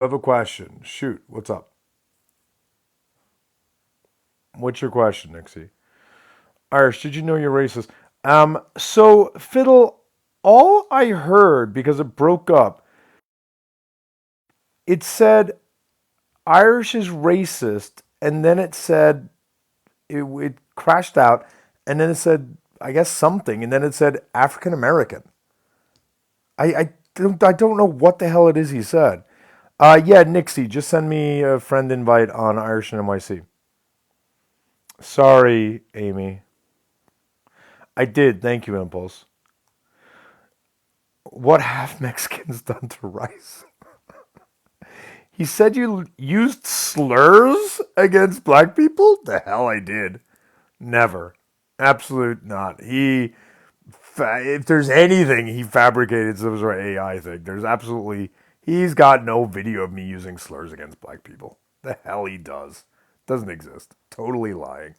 I have a question. Shoot, what's up? What's your question, Nixie? Irish, did you know you're racist? So Fiddle, all I heard because it broke up, it said Irish is racist, and then it said it crashed out, and then it said I guess something, and then it said African American. I don't know what the hell it is he said. Yeah, Nixie, just send me a friend invite on Irish and NYC. Sorry, Amy. I did. Thank you, Impulse. What have Mexicans done to rice? He said you used slurs against black people? The hell I did. Never. Absolute not. If there's anything he fabricated some sort of AI thing, he's got no video of me using slurs against black people. The hell he does. Doesn't exist. Totally lying.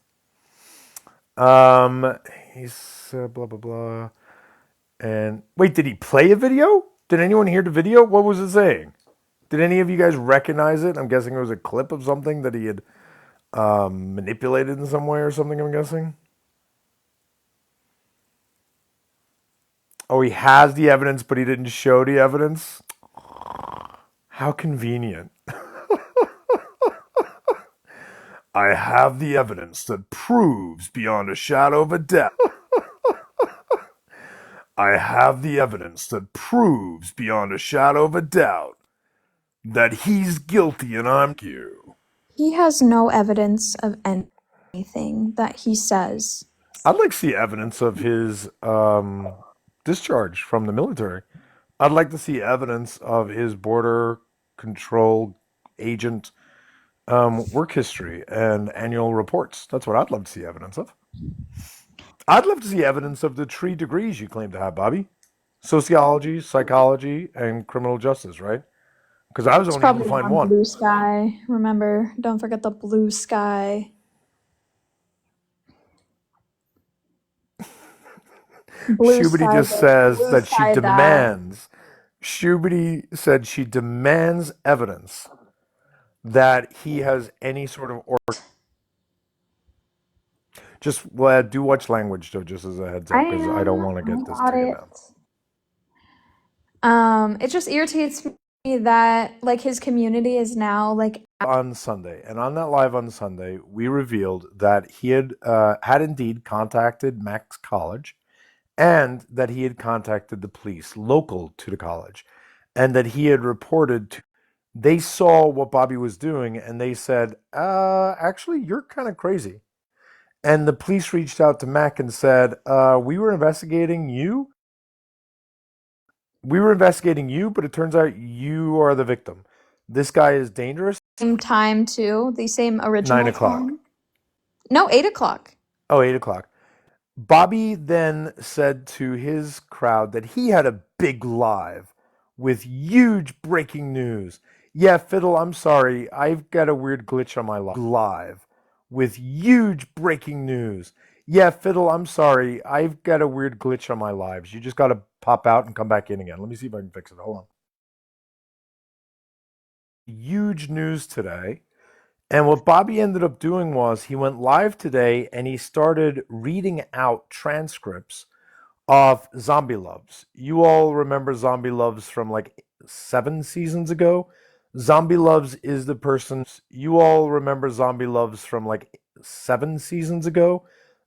Um, he's blah, blah, blah. And wait, did he play a video? Did anyone hear the video? What was it saying? Did any of you guys recognize it? I'm guessing it was a clip of something that he had manipulated in some way or something, I'm guessing. Oh, he has the evidence, but he didn't show the evidence? How convenient. I have the evidence that proves beyond a shadow of a doubt. I have the evidence that proves beyond a shadow of a doubt that he's guilty and I'm you. He has no evidence of anything that he says. I'd like to see evidence of his discharge from the military. I'd like to see evidence of his border control agent work history and annual reports. That's what I'd love to see evidence of. I'd love to see evidence of the 3 degrees you claim to have, Bobby. Sociology, psychology, and criminal justice, right? Because I was It's only able to probably find on one. Blue Sky. Remember, don't forget the Blue Sky. Blue Shubity Sky just this, says Blue that she Sky that. demands. Shubity said she demands evidence that he has any sort of or just do watch language though, just as a heads I up, because I don't am. want to I get this got taken it. down. It just irritates me that like his community is now like On Sunday, and on that live on Sunday, we revealed that he had indeed contacted Max College, and that he had contacted the police local to the college, and that he had reported to. They saw what Bobby was doing, and they said, "Actually, you're kind of crazy." And the police reached out to Mac and said, "We were investigating you. We were investigating you, but it turns out you are the victim. This guy is dangerous." same time too, the same Nine original o'clock. time. No, 8 o'clock. Oh, 8 o'clock. Bobby then said to his crowd that he had a big live with huge breaking news. Yeah, Fiddle, I'm sorry. I've got a weird glitch on my live with huge breaking news. Yeah, Fiddle, I'm sorry. I've got a weird glitch on my lives. You just got to pop out and come back in again. Let me see if I can fix it. Hold on. Huge news today. And what Bobby ended up doing was he went live today and he started reading out transcripts of Zombie Loves. You all remember Zombie Loves from like 7 seasons ago? Zombie Loves is the person. You all remember Zombie Loves from like 7 seasons ago?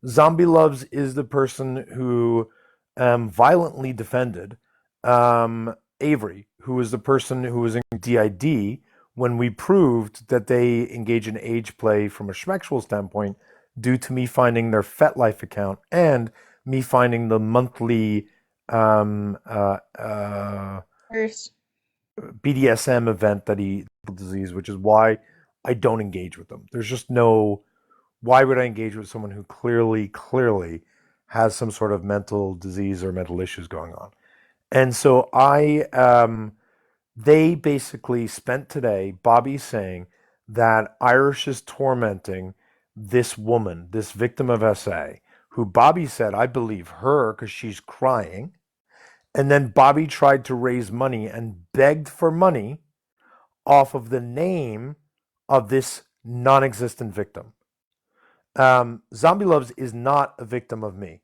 Zombie Loves is the person who violently defended Avery, who was the person who was in DID when we proved that they engage in age play from a schmexual standpoint due to me finding their FetLife account and me finding the monthly um, uh, uh, First. BDSM event that he disease, which is why I don't engage with them. There's just no. Why would I engage with someone who clearly has some sort of mental disease or mental issues going on? And so they basically spent today, Bobby saying that Irish is tormenting this woman, this victim of SA, who Bobby said, I believe her because she's crying. And then Bobby tried to raise money and begged for money off of the name of this non-existent victim. Zombie Loves is not a victim of me.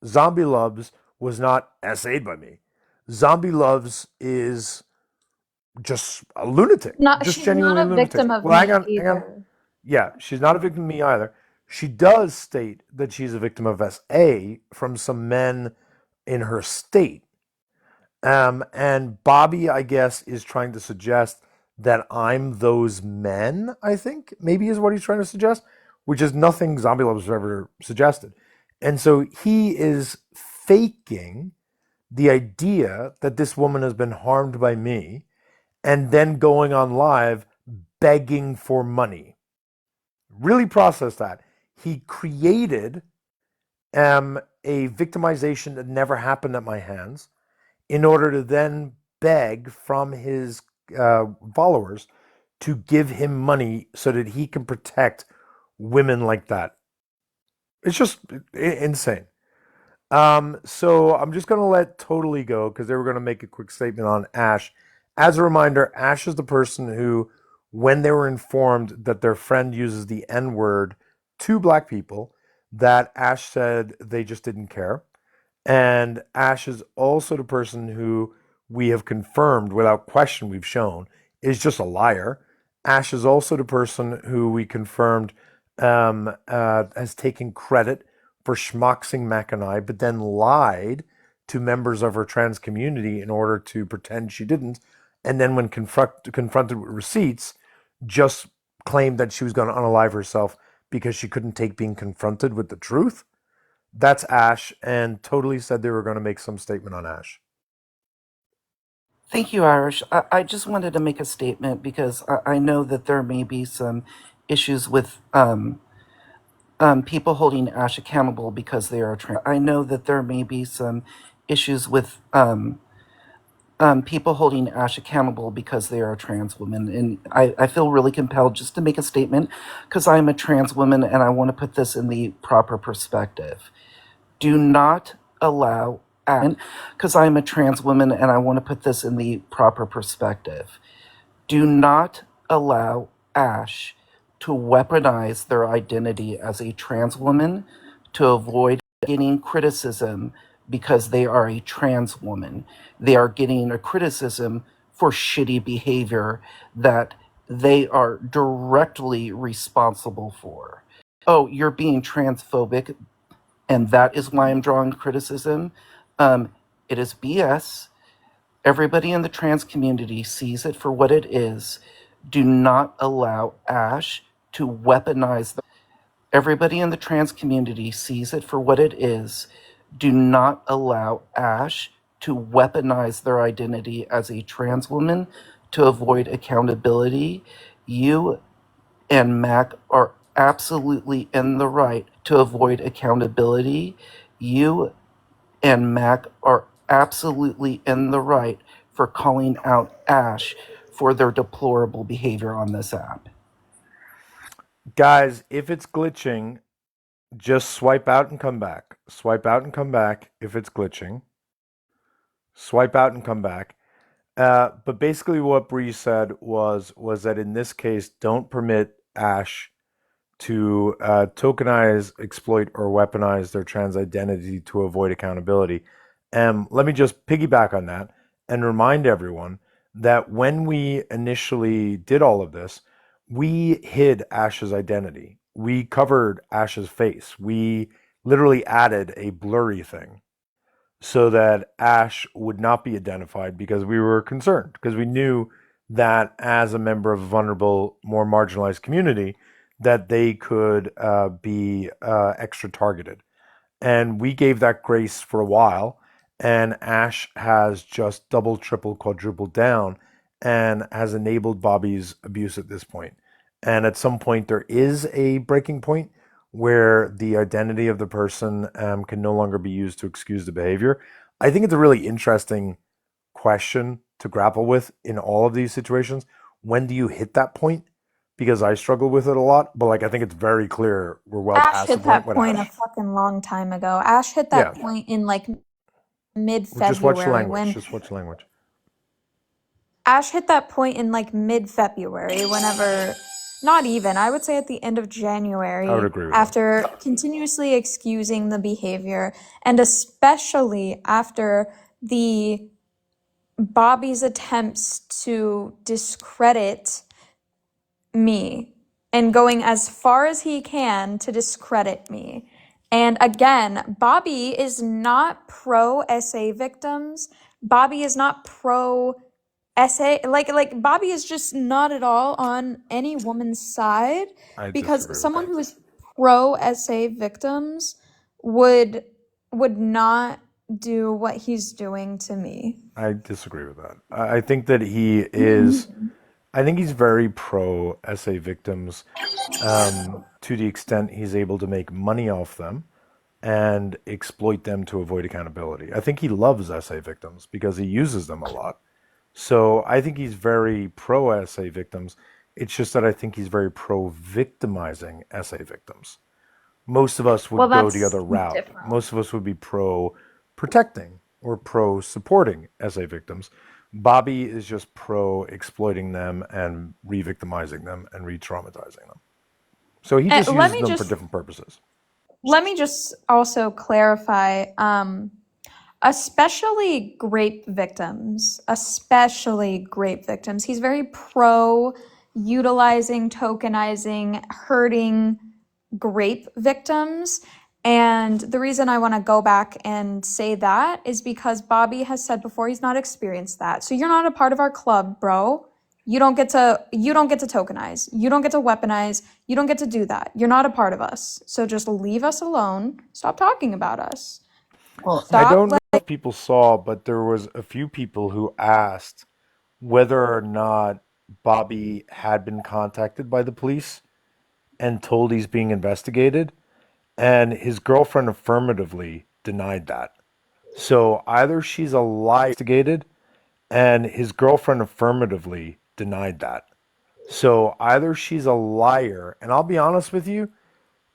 Zombie Loves was not essayed by me. Zombie Loves is just a lunatic, Not just she's not genuinely a lunatic. victim of Well, hang me on, hang on. either. Yeah, she's not a victim of me either. She does state that she's a victim of SA from some men in her state. And Bobby, I guess, is trying to suggest that I'm those men, I think, maybe is what he's trying to suggest, which is nothing Zombie Loves has ever suggested. And so he is faking the idea that this woman has been harmed by me and then going on live begging for money. Really process that. He created a victimization that never happened at my hands in order to then beg from his followers to give him money so that he can protect women like that. It's just insane. So I'm just going to let Totally go because they were going to make a quick statement on Ash. As a reminder, Ash is the person who, when they were informed that their friend uses the N word to black people, that Ash said they just didn't care. And Ash is also the person who we have confirmed without question, we've shown, is just a liar. Ash is also the person who we confirmed has taken credit for schmoxing Mac and I, but then lied to members of her trans community in order to pretend she didn't. And then, when confronted with receipts, just claimed that she was going to unalive herself because she couldn't take being confronted with the truth. That's Ash, and Totally said they were going to make some statement on Ash. Thank you, Irish. I just wanted to make a statement because I know that there may be some issues with people holding Ash accountable because they are trans. I know that there may be some issues with people holding Ash accountable because they are a trans woman. And I feel really compelled just to make a statement because I'm a trans woman and I want to put this in the proper perspective. Do not allow because I'm a trans woman and I want to put this in the proper perspective. Do not allow Ash to weaponize their identity as a trans woman to avoid getting criticism because they are a trans woman. They are getting a criticism for shitty behavior that they are directly responsible for. Oh, you're being transphobic, and that is why I'm drawing criticism. It is BS. Everybody in the trans community sees it for what it is. Do not allow Ash to weaponize the. Everybody in the trans community sees it for what it is. Do not allow Ash to weaponize their identity as a trans woman to avoid accountability. You and Mac are absolutely in the right to avoid accountability. You and Mac are absolutely in the right for calling out Ash for their deplorable behavior on this app. Guys, if it's glitching, just swipe out and come back. Swipe out and come back if it's glitching. Swipe out and come back. But basically, what Bree said was that in this case, don't permit Ash to tokenize, exploit, or weaponize their trans identity to avoid accountability. Let me just piggyback on that and remind everyone that when we initially did all of this, we hid Ash's identity. We covered Ash's face. We literally added a blurry thing so that Ash would not be identified because we were concerned, because we knew that as a member of a vulnerable, more marginalized community, that they could be extra targeted. And we gave that grace for a while, and Ash has just double, triple, quadrupled down and has enabled Bobby's abuse at this point. And at some point, there is a breaking point where the identity of the person can no longer be used to excuse the behavior. I think it's a really interesting question to grapple with in all of these situations. When do you hit that point? Because I struggle with it a lot, but like I think it's very clear we're well Ash past the hit point that with point a Ash. fucking long time ago. Ash hit Yeah, that point in like just watch the mid-February language. when Just watch the language. Ash hit that point in like mid-February, whenever, not even, I would say at the end of I would January, agree with that. after continuously excusing the behavior, and especially after the Bobby's attempts to discredit me and going as far as he can to discredit me. And again, Bobby is not pro SA victims. Bobby is not pro SA, like Bobby is just not at all on any woman's side, I because disagree with someone that. who is pro SA victims would not do what he's doing to me. I disagree with that. I think that he is. I think he's very pro SA victims, to the extent he's able to make money off them and exploit them to avoid accountability. I think he loves SA victims because he uses them a lot. So I think he's very pro SA victims. It's just that I think he's very pro victimizing SA victims. Most of us Well, would go the that's other route. different. Most of us would be pro protecting or pro supporting SA victims. Bobby is just pro exploiting them and re victimizing them and re traumatizing them. So he just Let uses me them for just different purposes. also clarify, especially grape victims, He's very pro utilizing, tokenizing, hurting grape victims. And the reason I want to go back and say that is because Bobby has said before he's not experienced that. So you're not a part of our club, bro. You don't get to tokenize. You don't get to weaponize. You don't get to do that. You're not a part of us. So just leave us alone. Stop talking about us. Well, I Stop. don't know if people saw, but there was a few people who asked whether or not Bobby had been contacted by the police and told he's being investigated, and his girlfriend affirmatively denied that. So either she's a liar, investigated, and his girlfriend affirmatively denied that. So either she's a liar, and I'll be honest with you,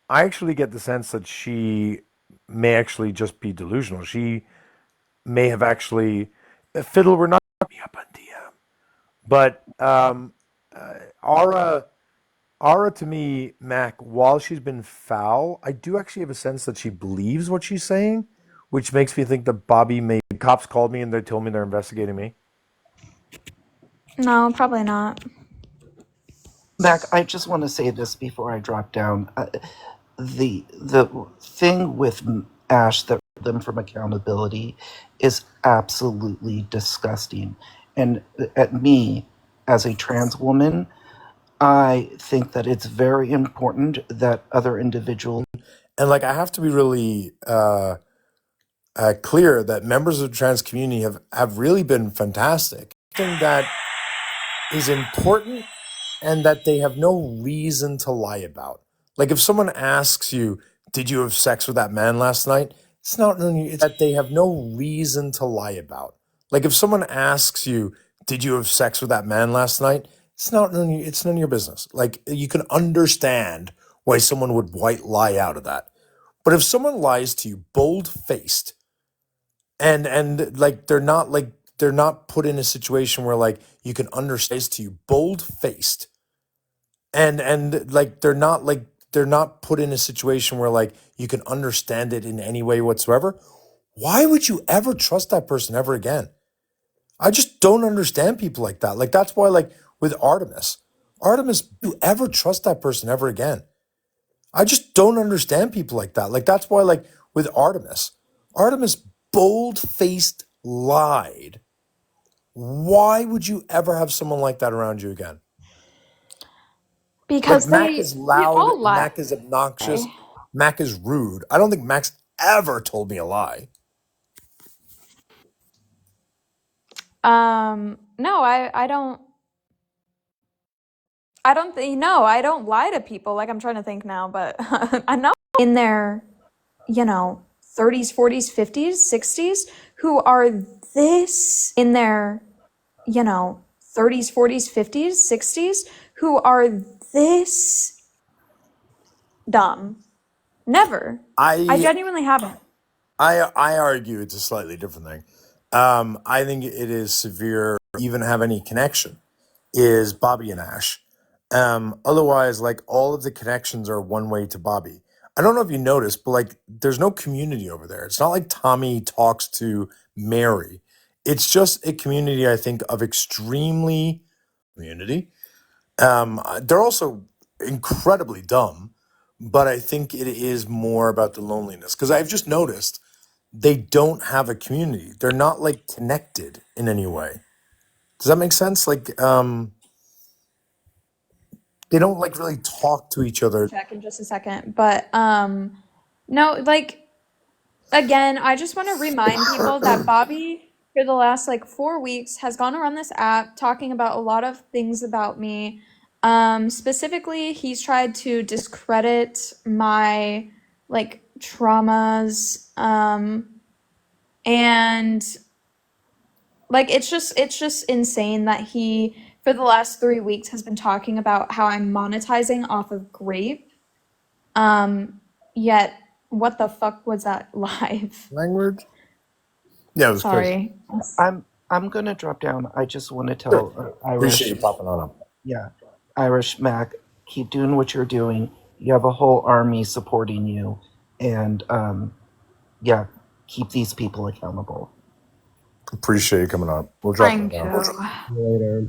I actually get the sense that she may actually just be delusional. She may have actually, Fiddle, we're not me up on DM, but Ara, Ara to me, Mac, while she's been foul, I do actually have a sense that she believes what she's saying, which makes me think that Bobby may. The cops called me and they told me they're investigating me. No, probably not. Mac, I just want to say this before I drop down. The thing with Ash that them from accountability is absolutely disgusting. And at me, as a trans woman, I think that it's very important that other individuals. And like, I have to be really clear that members of the trans community have really been fantastic. Something that is important and that they have no reason to lie about. Like if someone asks you, "Did you have sex with that man last night?" It's not really, it's that they have no reason to lie about. Like if someone asks you, "Did you have sex with that man last night?" It's not really, it's none of your business. Like you can understand why someone would white lie out of that. But if someone lies to you bold faced and they're not put in a situation where like you can understand to you bold faced and they're not put in a situation where like you can understand it in any way whatsoever, why would you ever trust that person ever again? I just don't understand people like that. Like that's why like with Artemis, you ever trust that person ever again? I just don't understand people like that. Like that's why like with Artemis bold-faced lied. Why would you ever have someone like that around you again? Like Because Mac is they loud, all lie. Mac is obnoxious, Mac is rude. I don't think Mac's ever told me a lie. No, I don't lie to people. Like I'm trying to think now, but I know in their, 30s, 40s, 50s, 60s who are this in their, 30s, 40s, 50s, 60s who are this dumb. Never. I I genuinely haven't. I argue it's a slightly different thing. I think it is severe even have any connection is Bobby and Ash. Otherwise, like all of the connections are one way to Bobby. I don't know if you noticed, but like there's no community over there. It's not like Tommy talks to Mary. It's just a community, I think, of extremely community. They're also incredibly dumb, but I think it is more about the loneliness because I've just noticed they don't have a community. They're not like connected in any way. Does that make sense? Like, they don't like really talk to each other. Check in just a second. But no, like again, I just want to remind people that Bobby for the last like 4 weeks has gone around this app talking about a lot of things about me. Specifically, he's tried to discredit my like traumas. And like it's just insane that he for the last 3 weeks has been talking about how I'm monetizing off of Grape. Yet what the fuck was that live? Language? Yeah, it was crazy. Sorry. I'm gonna drop down. I just want to Sure. tell Appreciate Irish, you popping on up. yeah, Irish Mac, keep doing what you're doing. You have a whole army supporting you, and yeah, keep these people accountable. Appreciate you coming on. We'll drop Thank it down. you. Later.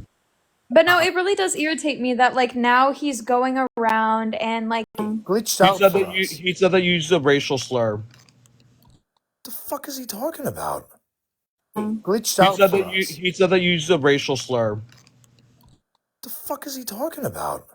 But no, it really does irritate me that like now he's going around and like Glitched He out said for that us. he said that you used a racial slur. The fuck is he talking about? Glitched He out said for that us. he said that you used a racial slur. The fuck is he talking about?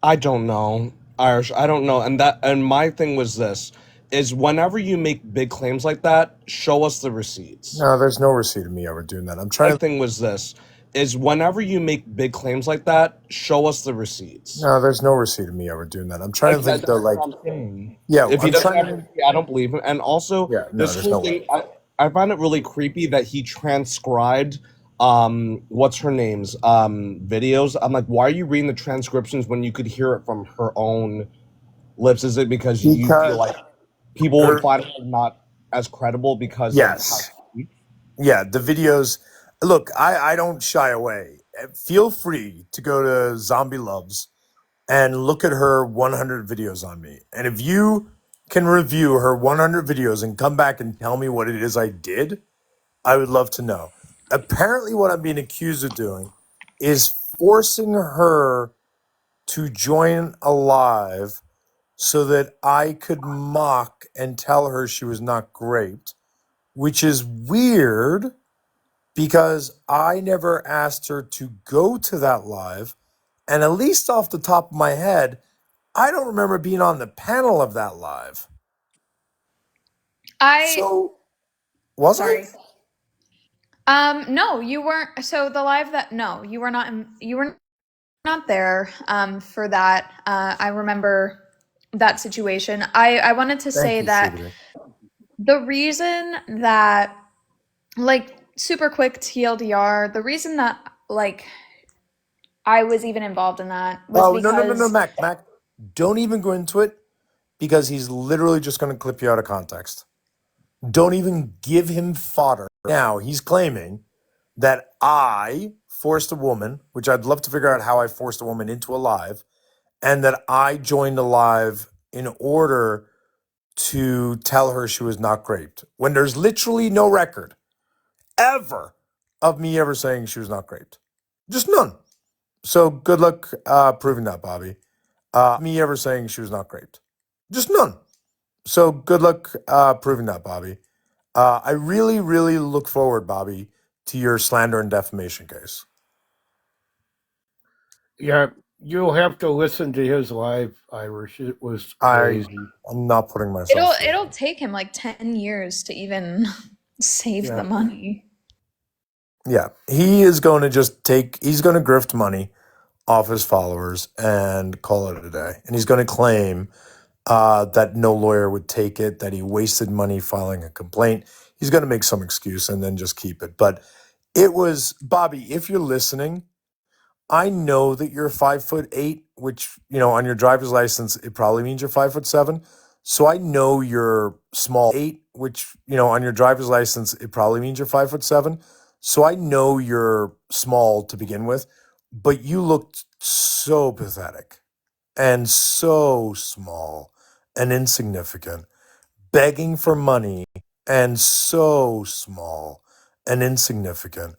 I don't know, Irish. I don't know. And my thing was this is whenever you make big claims like that, show us the receipts. No, there's no receipt of me ever doing that. I'm My trying to. thing was this is whenever you make big claims like that, show us the receipts. No, there's no receipt of me ever doing that. I'm trying to think That's though, like, what I'm saying. yeah, If he I'm doesn't trying have to. receipt, I don't believe him. And also, Yeah, no, this there's whole no way. thing, I find it really creepy that he transcribed what's her name's videos. I'm like, why are you reading the transcriptions when you could hear it from her own lips? Is it because you feel Because like people would her, find her not as credible because of how yes, she speaks? yeah, the videos. Look, I don't shy away. Feel free to go to Zombie Loves and look at her 100 videos on me. And if you can review her 100 videos and come back and tell me what it is I did, I would love to know. Apparently, what I'm being accused of doing is forcing her to join a live so that I could mock and tell her she was not great, which is weird because I never asked her to go to that live. And at least off the top of my head, I don't remember being on the panel of that live. So, was sorry. I? No, you weren't. So the live that no, you were not. You were not there. For that, I remember that situation. I wanted to say that the reason that, like, super quick TLDR, the reason that like I was even involved in that was because No, Mac, don't even go into it because he's literally just going to clip you out of context. Don't even give him fodder. Now he's claiming that I forced a woman, which I'd love to figure out how I forced a woman into a live, and that I joined a live in order to tell her she was not great. When there's literally no record ever of me ever saying she was not great. Just none. So good luck proving that, Bobby. Me ever saying she was not great. Just none. So good luck proving that, Bobby. I really, really look forward, Bobby, to your slander and defamation case. Yeah, you'll have to listen to his live, Irish. It was crazy. I'm not putting myself through it'll take him like 10 years to even save the money. Yeah, he is going to he's going to grift money off his followers and call it a day. And he's going to claim that no lawyer would take it, that he wasted money filing a complaint. He's going to make some excuse and then just keep it. But it was, Bobby, if you're listening, I know that you're 5'8", which, on your driver's license, it probably means you're 5'7". So I know you're small 8, which, on your driver's license, it probably means you're 5'7". So I know you're small to begin with, but you looked so pathetic and so small and insignificant, begging for money, and so small and insignificant,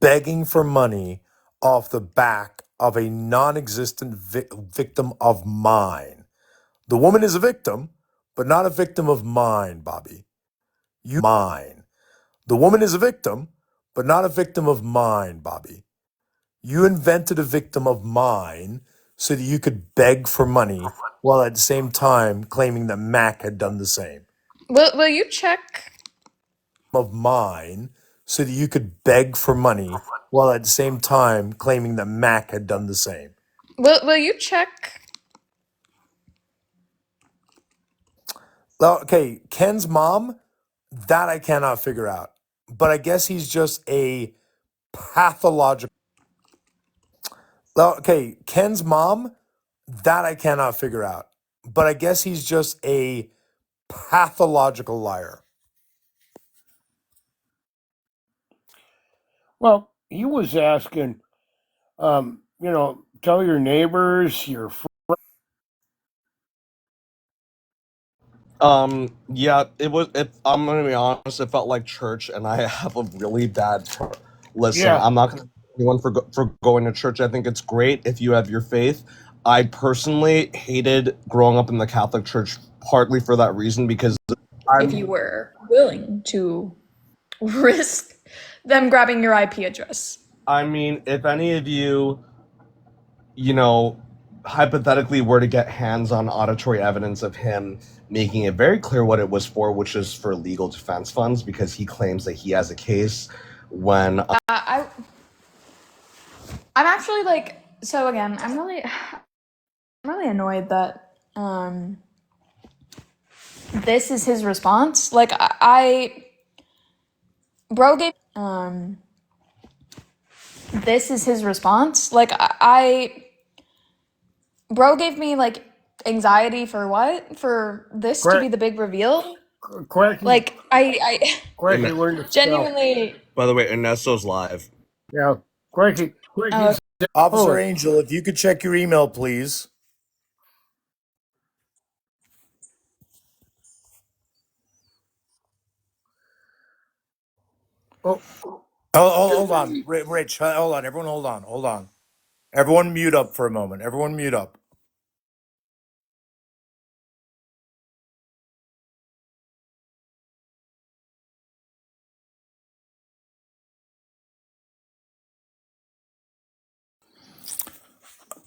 begging for money off the back of a non-existent victim of mine. The woman is a victim, but not a victim of mine, Bobby. Mine. The woman is a victim, but not a victim of mine, Bobby. You invented a victim of mine so that you could beg for money while at the same time claiming that Mac had done the same. Will you check? Of mine so that you could beg for money while at the same time claiming that Mac had done the same. Will you check? Okay, Ken's mom, that I cannot figure out. But I guess he's just a pathological. Okay, Ken's mom, that I cannot figure out. But I guess he's just a pathological liar. Well, he was asking, tell your neighbors, your Yeah, it was. I'm gonna be honest. It felt like church, and I have a really bad. Listen, yeah, I'm not gonna anyone for going to church. I think it's great if you have your faith. I personally hated growing up in the Catholic Church, partly for that reason because If you were willing to risk them grabbing your IP address. I mean, if any of you, hypothetically were to get hands-on auditory evidence of him making it very clear what it was for, which is for legal defense funds, because he claims that he has a case when I'm actually like, so again, I'm really annoyed that this is his response. Like bro gave this is his response. Like bro gave me like anxiety for what? For this to be the big reveal? Quacky, Like I Quacky, learn to spell. genuinely. by the way, Ernesto's live. Yeah, Quacky. Officer Angel, if you could check your email, please. Hold on. Rich, hold on. Everyone hold on. Everyone mute up for a moment. Everyone mute up.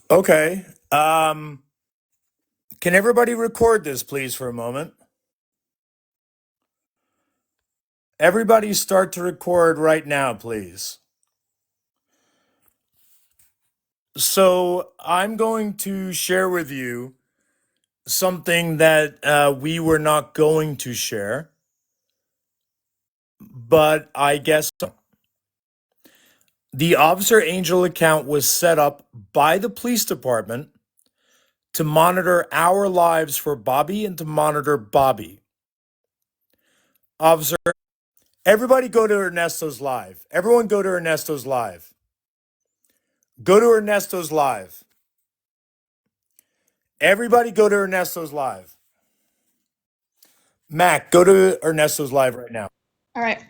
Okay. Can everybody record this, please, for a moment? Everybody start to record right now, please. So I'm going to share with you something that we were not going to share, but I guess the Officer Angel account was set up by the police department to monitor our lives for Bobby and to monitor Bobby. Officer, everybody go to Ernesto's live. Everyone go to Ernesto's live. Go to Ernesto's live. Everybody go to Ernesto's live. Mac, go to Ernesto's live right now. All right.